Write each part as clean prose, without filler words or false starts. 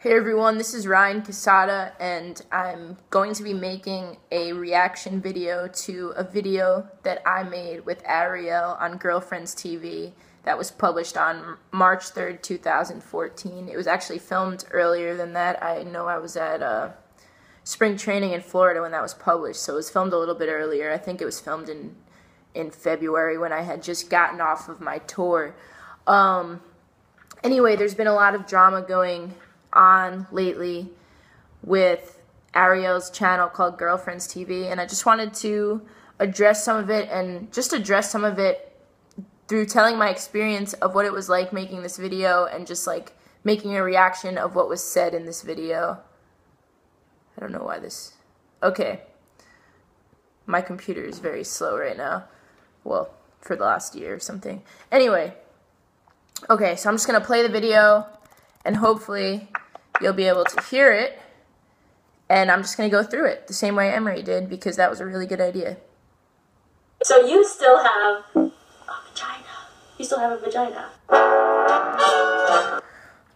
Hey everyone, this is Cassata, and I'm going to be making a reaction video to a video that I made with Arielle on GirlfriendsTV that was published on March 3rd, 2014. It was actually filmed earlier than that. I know I was at spring training in Florida when that was published, so it was filmed a little bit earlier. I think it was filmed in February when I had just gotten off of my tour. Anyway, there's been a lot of drama going on lately with Arielle's channel called GirlfriendsTV, and I just wanted to address some of it, and just address some of it through telling my experience of what it was like making this video, and just like making a reaction of what was said in this video. I don't know why this... Okay. My computer is very slow right now. Well, for the last year or something. Anyway. Okay, so I'm just going to play the video, and hopefully you'll be able to hear it, and I'm just going to go through it the same way Emery did, because that was a really good idea. So you still have a vagina. You still have a vagina.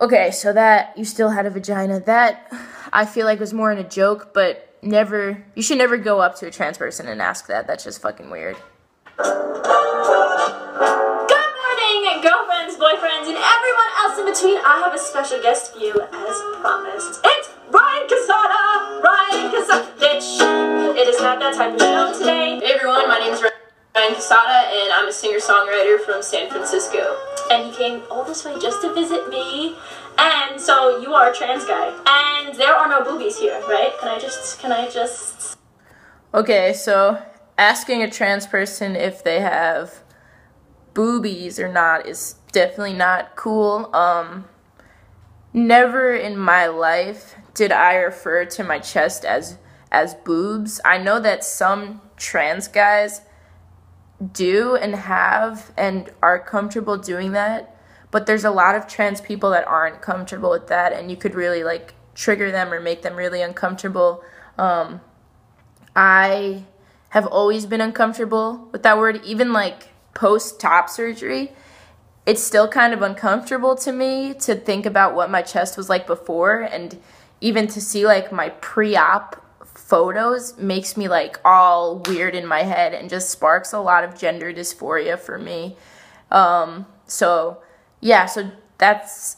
Okay, so that you still had a vagina, that I feel like was more in a joke, but never, you should never go up to a trans person and ask that. That's just fucking weird. Girlfriends, boyfriends, and everyone else in between, I have a special guest for you as promised. It's Cassata! Cassata, bitch! It is not that type of show today. Hey everyone, my name is Cassata, and I'm a singer-songwriter from San Francisco. And he came all this way just to visit me. And so you are a trans guy. And there are no boobies here, right? Can I just... Okay, so asking a trans person if they have boobies or not is definitely not cool. Never in my life did I refer to my chest as boobs. I know that some trans guys do and have and are comfortable doing that, but there's a lot of trans people that aren't comfortable with that, and you could really like trigger them or make them really uncomfortable. I have always been uncomfortable with that word, even like post-top surgery. It's still kind of uncomfortable to me to think about what my chest was like before, and even to see like my pre-op photos makes me like all weird in my head and just sparks a lot of gender dysphoria for me. So yeah, so that's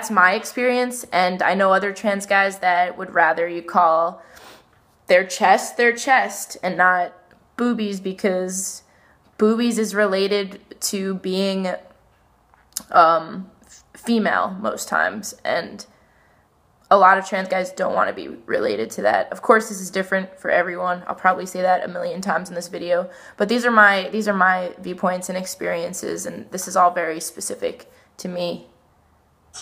my experience, and I know other trans guys that would rather you call their chest and not boobies, because boobies is related to being female most times, and a lot of trans guys don't want to be related to that. Of course, this is different for everyone. I'll probably say that a million times in this video, but these are my viewpoints and experiences, and this is all very specific to me.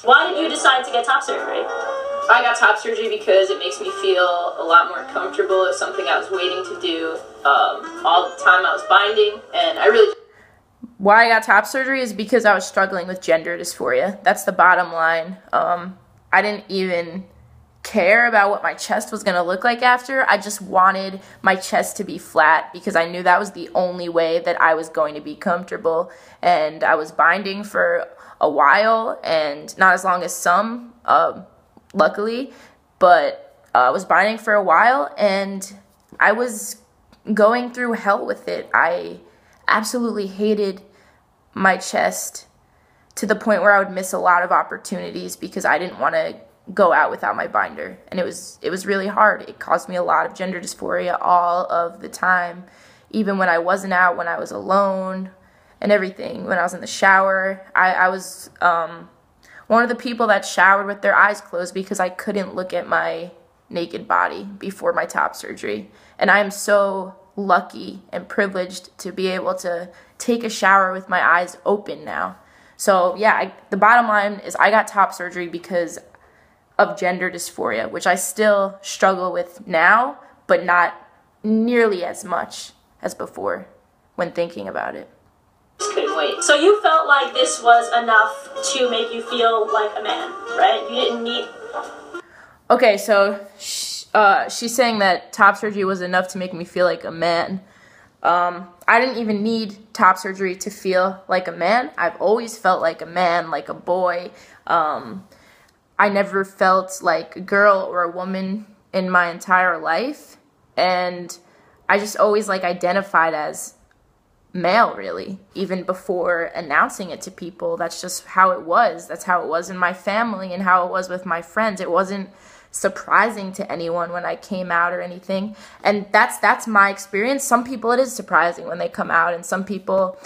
Why did you decide to get top surgery? I got top surgery because it makes me feel a lot more comfortable. It's something I was waiting to do all the time I was binding, and I really... Why I got top surgery is because I was struggling with gender dysphoria. That's the bottom line. I didn't even care about what my chest was going to look like after. I just wanted my chest to be flat because I knew that was the only way that I was going to be comfortable. And I was binding for a while, and not as long as some, luckily, but I was binding for a while, and I was going through hell with it. I absolutely hated my chest to the point where I would miss a lot of opportunities because I didn't want to go out without my binder, and it was really hard. It caused me a lot of gender dysphoria all of the time, even when I wasn't out, when I was alone and everything. When I was in the shower, I was one of the people that showered with their eyes closed because I couldn't look at my naked body before my top surgery. And I am so lucky and privileged to be able to take a shower with my eyes open now. So yeah, the bottom line is I got top surgery because of gender dysphoria, which I still struggle with now, but not nearly as much as before when thinking about it. Just couldn't wait. So you felt like this was enough to make you feel like a man, right? You didn't need... Okay, so she's saying that top surgery was enough to make me feel like a man. I didn't even need top surgery to feel like a man. I've always felt like a man, like a boy. I never felt like a girl or a woman in my entire life, and I just always like identified as male, really, even before announcing it to people. That's just how it was. That's how it was in my family and how it was with my friends. It wasn't surprising to anyone when I came out or anything, and that's my experience. Some people it is surprising when they come out, and some people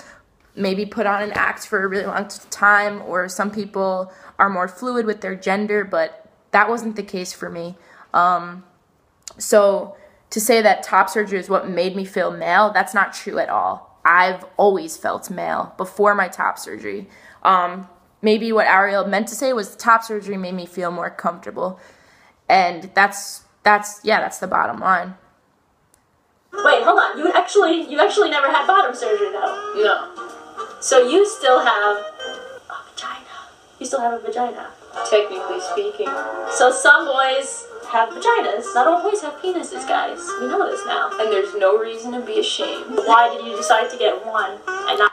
maybe put on an act for a really long time, or some people are more fluid with their gender, but that wasn't the case for me. So to say that top surgery is what made me feel male, that's not true at all. I've always felt male before my top surgery. Maybe what Arielle meant to say was top surgery made me feel more comfortable. And that's the bottom line. Wait, hold on. You actually never had bottom surgery, though. No. So you still have a vagina. You still have a vagina. Technically speaking. So some boys have vaginas. Not all boys have penises, guys. We know this now. And there's no reason to be ashamed. Why did you decide to get one and not...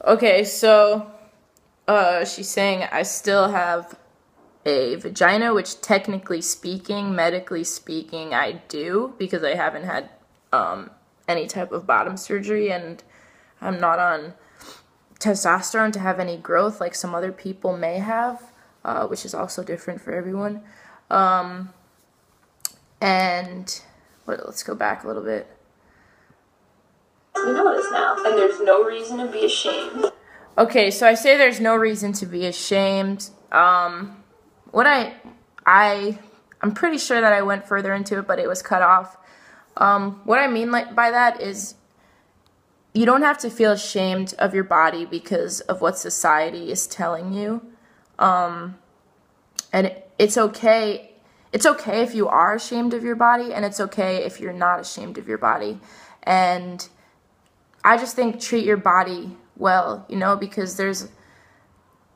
Okay, so she's saying I still have a vagina, which technically speaking, medically speaking, I do, because I haven't had any type of bottom surgery, and I'm not on testosterone to have any growth like some other people may have, which is also different for everyone. And let's go back a little bit. We know this now. And there's no reason to be ashamed. Okay, so I say there's no reason to be ashamed. I'm pretty sure that I went further into it, but it was cut off. What I mean by that is you don't have to feel ashamed of your body because of what society is telling you. And it's okay. It's okay if you are ashamed of your body, and it's okay if you're not ashamed of your body. And I just think treat your body well, because there's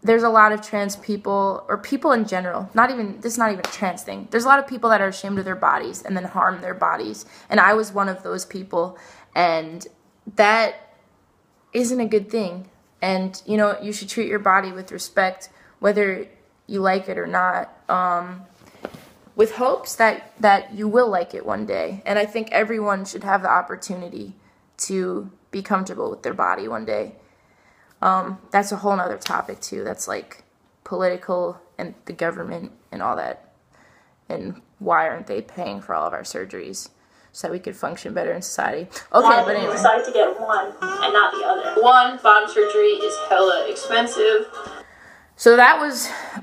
a lot of trans people, or people in general, this is not even a trans thing. There's a lot of people that are ashamed of their bodies and then harm their bodies. And I was one of those people, and that isn't a good thing. And, you should treat your body with respect, whether you like it or not, with hopes that you will like it one day. And I think everyone should have the opportunity to be comfortable with their body one day. That's a whole nother topic too. That's like political and the government and all that. And why aren't they paying for all of our surgeries so that we could function better in society? Okay, Why but did anyway. you decide to get one and not the other? One, bottom surgery is hella expensive. So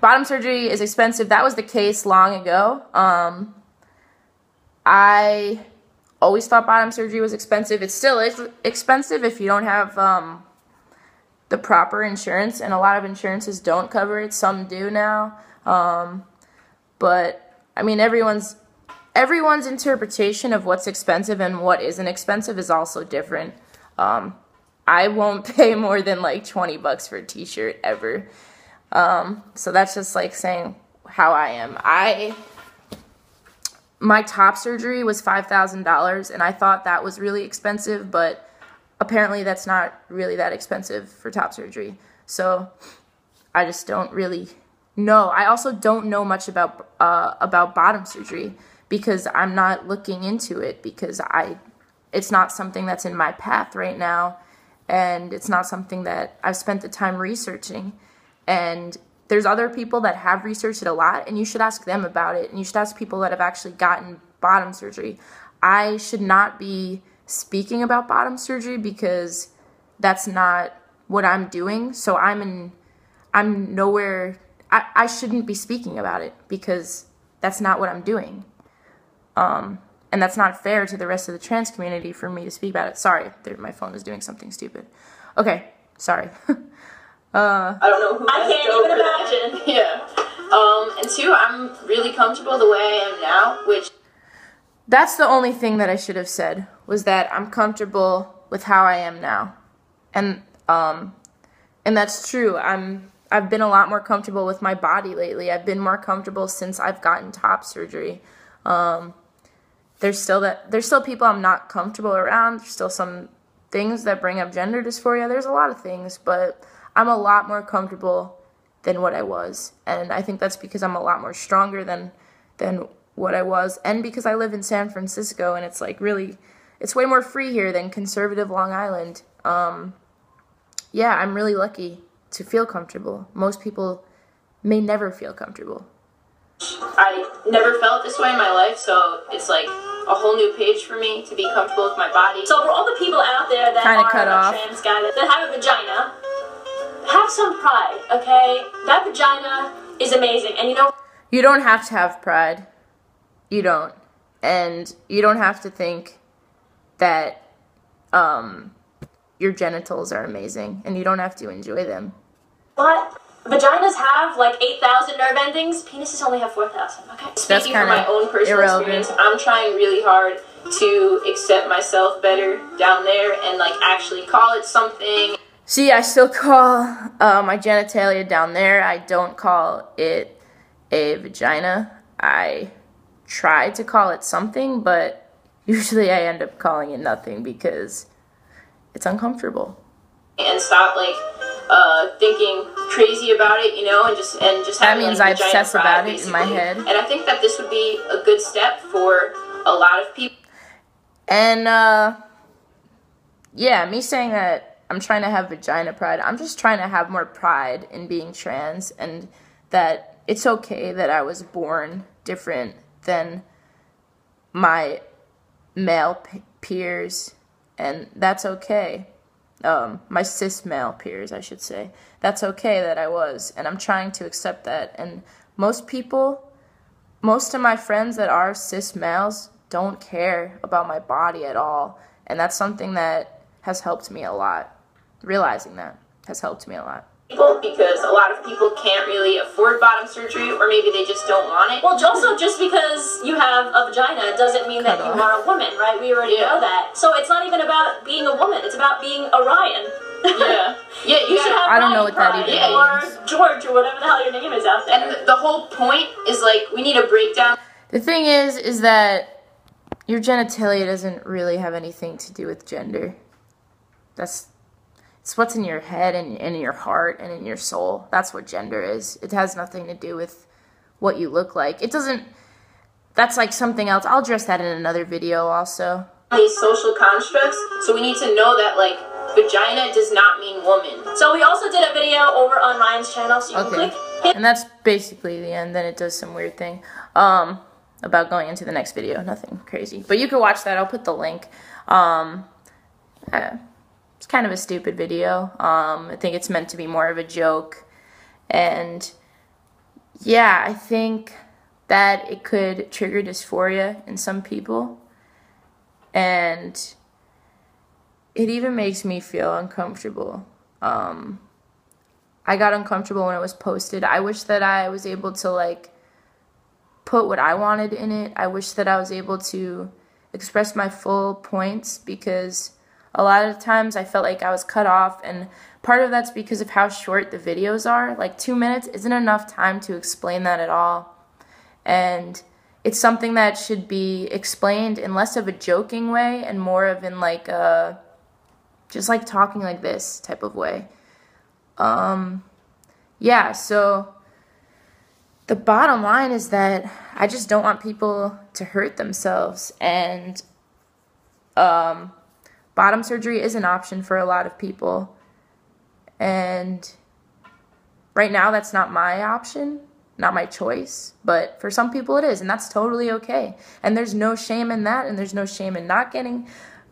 bottom surgery is expensive. That was the case long ago. I always thought bottom surgery was expensive. It still is expensive if you don't have the proper insurance, and a lot of insurances don't cover it. Some do now. But I mean, everyone's interpretation of what's expensive and what isn't expensive is also different. I won't pay more than like $20 for a t-shirt ever. So that's just like saying how I am. My top surgery was $5,000, and I thought that was really expensive, but apparently that's not really that expensive for top surgery. So I just don't really know. I also don't know much about bottom surgery because I'm not looking into it, because it's not something that's in my path right now, and it's not something that I've spent the time researching. And there's other people that have researched it a lot, and you should ask them about it, and you should ask people that have actually gotten bottom surgery. I should not be speaking about bottom surgery because that's not what I'm doing. So I'm nowhere, I shouldn't be speaking about it because that's not what I'm doing. And that's not fair to the rest of the trans community for me to speak about it. Sorry, my phone is doing something stupid. Okay, sorry. I don't know who I can't even imagine. Yeah. And two, I'm really comfortable the way I am now, which... That's the only thing that I should have said, was that I'm comfortable with how I am now. And that's true. I've been a lot more comfortable with my body lately. I've been more comfortable since I've gotten top surgery. There's still people I'm not comfortable around. There's still some things that bring up gender dysphoria. There's a lot of things, but I'm a lot more comfortable than what I was. And I think that's because I'm a lot more stronger than what I was, and because I live in San Francisco, and it's like really, it's way more free here than conservative Long Island. Yeah, I'm really lucky to feel comfortable. Most people may never feel comfortable. I never felt this way in my life, so it's like a whole new page for me to be comfortable with my body. So for all the people out there that Kinda are cut a off. trans guy that have a vagina, have some pride, okay? That vagina is amazing, and you know... You don't have to have pride. You don't. And you don't have to think that your genitals are amazing, and you don't have to enjoy them. But vaginas have like 8,000 nerve endings. Penises only have 4,000, okay? Speaking from my own personal experience, I'm trying really hard to accept myself better down there and like actually call it something. See, I still call my genitalia down there. I don't call it a vagina. I try to call it something, but usually I end up calling it nothing because it's uncomfortable. And stop like thinking crazy about it, you know, and just that having, means like, I vagina obsess pride, about it basically. in my head. And I think that this would be a good step for a lot of people. And yeah, me saying that I'm trying to have vagina pride, I'm just trying to have more pride in being trans, and that it's okay that I was born different than my male peers, and that's okay. My cis male peers, I should say. That's okay that I was, and I'm trying to accept that. And most of my friends that are cis males don't care about my body at all, and that's something that has helped me a lot. Realizing that has helped me a lot. Because a lot of people can't really afford bottom surgery, or maybe they just don't want it. Well, also, just because you have a vagina doesn't mean that you are a woman, right? We already know that. So it's not even about being a woman. It's about being Orion. Yeah. Yeah, you should have I don't know what that pride, even means. Or George, or whatever the hell your name is out there. And the whole point is, like, we need a breakdown. The thing is that your genitalia doesn't really have anything to do with gender. It's what's in your head and in your heart and in your soul. That's what gender is. It has nothing to do with what you look like. It doesn't, that's like something else. I'll address that in another video also. These social constructs, so we need to know that, like, vagina does not mean woman. So we also did a video over on Ryan's channel, so you can click. And that's basically the end. Then it does some weird thing about going into the next video. Nothing crazy. But you can watch that. I'll put the link. It's kind of a stupid video. I think it's meant to be more of a joke. And yeah, I think that it could trigger dysphoria in some people. And it even makes me feel uncomfortable. I got uncomfortable when it was posted. I wish that I was able to like put what I wanted in it. I wish that I was able to express my full points, because a lot of times I felt like I was cut off, and part of that's because of how short the videos are. Like 2 minutes isn't enough time to explain that at all. And it's something that should be explained in less of a joking way and more of in like a, just like talking like this type of way. Yeah, so the bottom line is that I just don't want people to hurt themselves, and bottom surgery is an option for a lot of people, and right now that's not my option, not my choice, but for some people it is, and that's totally okay. And there's no shame in that, and there's no shame in not getting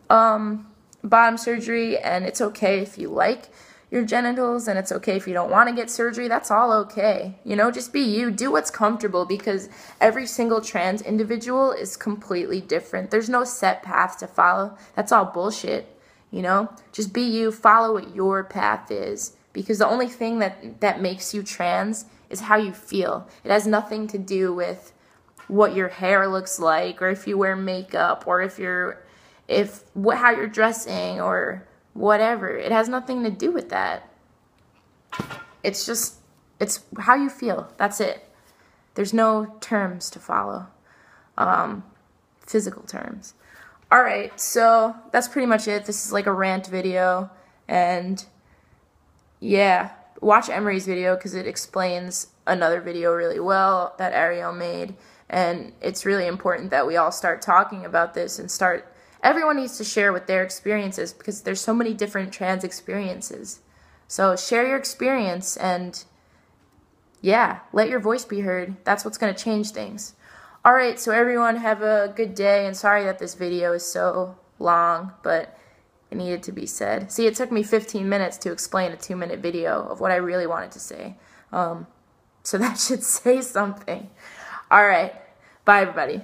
bottom surgery, and it's okay if you like your genitals, and it's okay if you don't want to get surgery. That's all okay. You know, just be you. Do what's comfortable, because every single trans individual is completely different. There's no set path to follow. That's all bullshit, you know? Just be you. Follow what your path is, because the only thing that makes you trans is how you feel. It has nothing to do with what your hair looks like, or if you wear makeup, or how you're dressing, or whatever. It has nothing to do with that. It's how you feel. That's it. There's no terms to follow. Physical terms. Alright, so that's pretty much it. This is like a rant video, and yeah, watch Emery's video because it explains another video really well that Arielle made. And it's really important that we all start talking about this and everyone needs to share what their experiences, because there's so many different trans experiences. So share your experience and yeah, let your voice be heard. That's what's going to change things. Alright, so everyone have a good day, and sorry that this video is so long, but it needed to be said. See, it took me 15 minutes to explain a 2-minute video of what I really wanted to say. So that should say something. Alright, bye everybody.